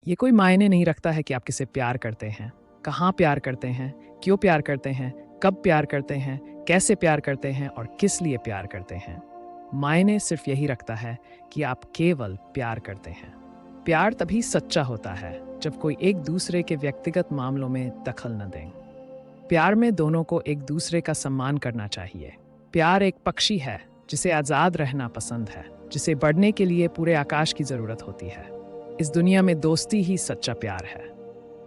ये कोई मायने नहीं रखता है कि आप किसे प्यार करते हैं, कहाँ प्यार करते हैं, क्यों प्यार करते हैं, कब प्यार करते हैं, कैसे प्यार करते हैं और किस लिए प्यार करते हैं। मायने सिर्फ यही रखता है कि आप केवल प्यार करते हैं। प्यार तभी सच्चा होता है जब कोई एक दूसरे के व्यक्तिगत मामलों में दखल न दें। प्यार में दोनों को एक दूसरे का सम्मान करना चाहिए। प्यार एक पक्षी है जिसे आज़ाद रहना पसंद है, जिसे बढ़ने के लिए पूरे आकाश की ज़रूरत होती है। इस दुनिया में दोस्ती ही सच्चा प्यार है।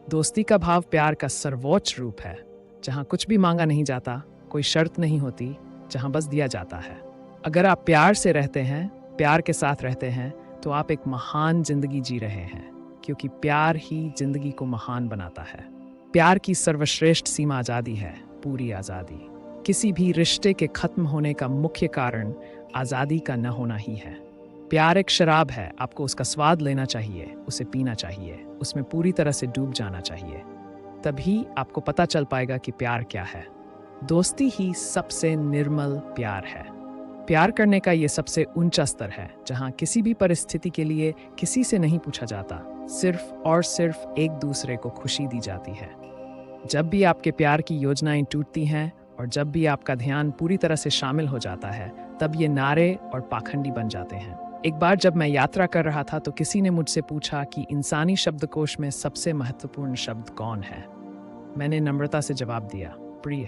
दोस्ती का भाव प्यार का सर्वोच्च रूप है, जहाँ कुछ भी मांगा नहीं जाता, कोई शर्त नहीं होती, जहाँ बस दिया जाता है। अगर आप प्यार से रहते हैं, प्यार के साथ रहते हैं, तो आप एक महान जिंदगी जी रहे हैं, क्योंकि प्यार ही जिंदगी को महान बनाता है। प्यार की सर्वश्रेष्ठ सीमा आज़ादी है, पूरी आज़ादी। किसी भी रिश्ते के खत्म होने का मुख्य कारण आज़ादी का न होना ही है। प्यार एक शराब है, आपको उसका स्वाद लेना चाहिए, उसे पीना चाहिए, उसमें पूरी तरह से डूब जाना चाहिए। तभी आपको पता चल पाएगा कि प्यार क्या है। दोस्ती ही सबसे निर्मल प्यार है। प्यार करने का ये सबसे ऊंचा स्तर है, जहाँ किसी भी परिस्थिति के लिए किसी से नहीं पूछा जाता, सिर्फ और सिर्फ एक दूसरे को खुशी दी जाती है। जब भी आपके प्यार की योजनाएं टूटती हैं और जब भी आपका ध्यान पूरी तरह से शामिल हो जाता है, तब ये नारे और पाखंडी बन जाते हैं। एक बार जब मैं यात्रा कर रहा था तो किसी ने मुझसे पूछा कि इंसानी शब्दकोश में सबसे महत्वपूर्ण शब्द कौन है। मैंने नम्रता से जवाब दिया, प्रिय।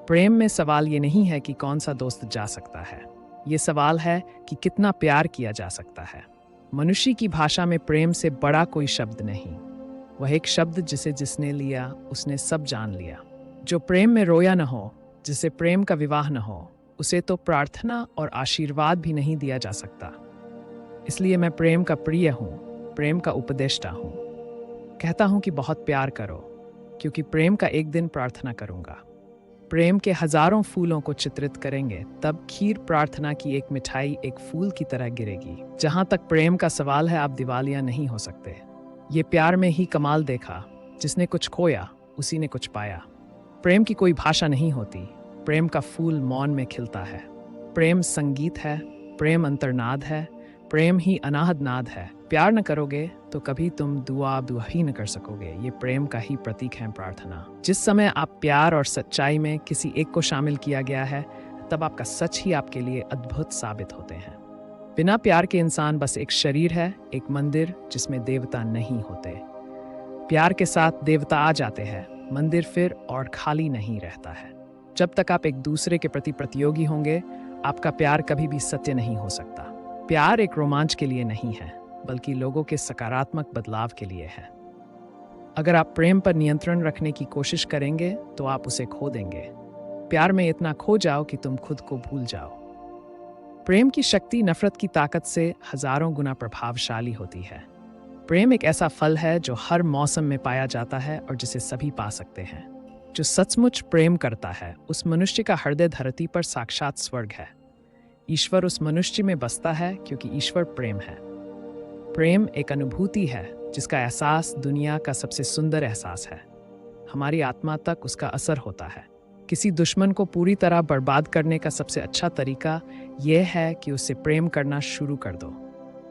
प्रेम में सवाल ये नहीं है कि कौन सा दोस्त जा सकता है, ये सवाल है कि कितना प्यार किया जा सकता है। मनुष्य की भाषा में प्रेम से बड़ा कोई शब्द नहीं। वह एक शब्द जिसे जिसने लिया उसने सब जान लिया। जो प्रेम में रोया न हो, जिसे प्रेम का विवाह न हो, उसे तो प्रार्थना और आशीर्वाद भी नहीं दिया जा सकता। इसलिए मैं प्रेम का प्रिय हूँ, प्रेम का उपदेष्टा हूँ। कहता हूँ कि बहुत प्यार करो, क्योंकि प्रेम का एक दिन प्रार्थना करूँगा। प्रेम के हजारों फूलों को चित्रित करेंगे, तब खीर प्रार्थना की एक मिठाई एक फूल की तरह गिरेगी। जहाँ तक प्रेम का सवाल है, आप दिवालिया नहीं हो सकते। ये प्यार में ही कमाल देखा, जिसने कुछ खोया उसी ने कुछ पाया। प्रेम की कोई भाषा नहीं होती, प्रेम का फूल मौन में खिलता है। प्रेम संगीत है, प्रेम अंतर्नाद है, प्रेम ही अनाहद नाद है। प्यार न करोगे तो कभी तुम दुआ ही न कर सकोगे। ये प्रेम का ही प्रतीक है प्रार्थना। जिस समय आप प्यार और सच्चाई में किसी एक को शामिल किया गया है, तब आपका सच ही आपके लिए अद्भुत साबित होते हैं। बिना प्यार के इंसान बस एक शरीर है, एक मंदिर जिसमें देवता नहीं होते। प्यार के साथ देवता आ जाते हैं, मंदिर फिर और खाली नहीं रहता है। जब तक आप एक दूसरे के प्रति प्रतियोगी होंगे, आपका प्यार कभी भी सत्य नहीं हो सकता। प्यार एक रोमांच के लिए नहीं है, बल्कि लोगों के सकारात्मक बदलाव के लिए है। अगर आप प्रेम पर नियंत्रण रखने की कोशिश करेंगे तो आप उसे खो देंगे। प्यार में इतना खो जाओ कि तुम खुद को भूल जाओ। प्रेम की शक्ति नफरत की ताकत से हजारों गुना प्रभावशाली होती है। प्रेम एक ऐसा फल है जो हर मौसम में पाया जाता है और जिसे सभी पा सकते हैं। जो सचमुच प्रेम करता है, उस मनुष्य का हृदय धरती पर साक्षात स्वर्ग है। ईश्वर उस मनुष्य में बसता है, क्योंकि ईश्वर प्रेम है। प्रेम एक अनुभूति है जिसका एहसास दुनिया का सबसे सुंदर एहसास है। हमारी आत्मा तक उसका असर होता है। किसी दुश्मन को पूरी तरह बर्बाद करने का सबसे अच्छा तरीका यह है कि उससे प्रेम करना शुरू कर दो।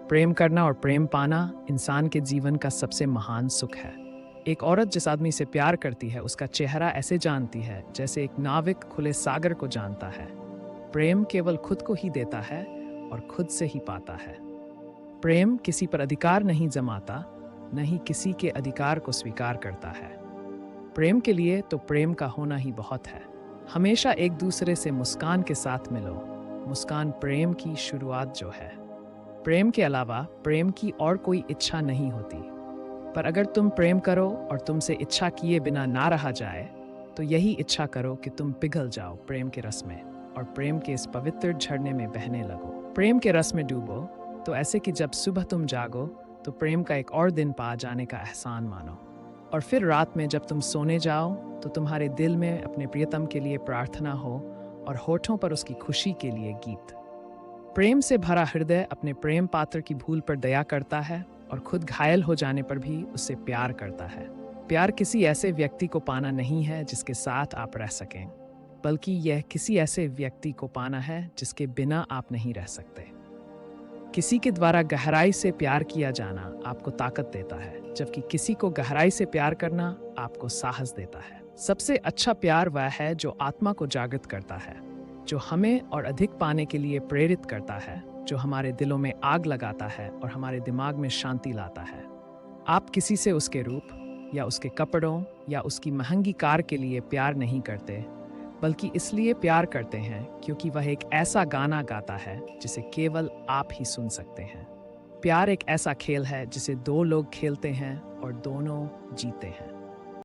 प्रेम करना और प्रेम पाना इंसान के जीवन का सबसे महान सुख है। एक औरत जिस आदमी से प्यार करती है, उसका चेहरा ऐसे जानती है जैसे एक नाविक खुले सागर को जानता है। प्रेम केवल खुद को ही देता है और खुद से ही पाता है। प्रेम किसी पर अधिकार नहीं जमाता, न ही किसी के अधिकार को स्वीकार करता है। प्रेम के लिए तो प्रेम का होना ही बहुत है। हमेशा एक दूसरे से मुस्कान के साथ मिलो। मुस्कान प्रेम की शुरुआत जो है। प्रेम के अलावा प्रेम की और कोई इच्छा नहीं होती। पर अगर तुम प्रेम करो और तुमसे इच्छा किए बिना ना रहा जाए, तो यही इच्छा करो कि तुम पिघल जाओ प्रेम के रस में और प्रेम के इस पवित्र झरने में बहने लगो। प्रेम के रस में डूबो, तो ऐसे कि जब सुबह तुम जागो तो प्रेम का एक और दिन पा जाने का एहसान मानो। और फिर रात में जब तुम सोने जाओ तो तुम्हारे दिल में अपने प्रियतम के लिए प्रार्थना हो और होठों पर उसकी खुशी के लिए गीत। प्रेम से भरा हृदय अपने प्रेम पात्र की भूल पर दया करता है और खुद घायल हो जाने पर भी उससे प्यार करता है। प्यार किसी ऐसे व्यक्ति को पाना नहीं है जिसके साथ आप रह सकें, बल्कि यह किसी ऐसे व्यक्ति को पाना है जिसके बिना आप नहीं रह सकते। किसी के द्वारा गहराई से प्यार किया जाना आपको ताकत देता है, जबकि किसी को गहराई से प्यार करना आपको साहस देता है। सबसे अच्छा प्यार वह है जो आत्मा को जागृत करता है, जो हमें और अधिक पाने के लिए प्रेरित करता है, जो हमारे दिलों में आग लगाता है और हमारे दिमाग में शांति लाता है। आप किसी से उसके रूप या उसके कपड़ों या उसकी महंगी कार के लिए प्यार नहीं करते, बल्कि इसलिए प्यार करते हैं क्योंकि वह एक ऐसा गाना गाता है जिसे केवल आप ही सुन सकते हैं। प्यार एक ऐसा खेल है जिसे दो लोग खेलते हैं और दोनों जीते हैं।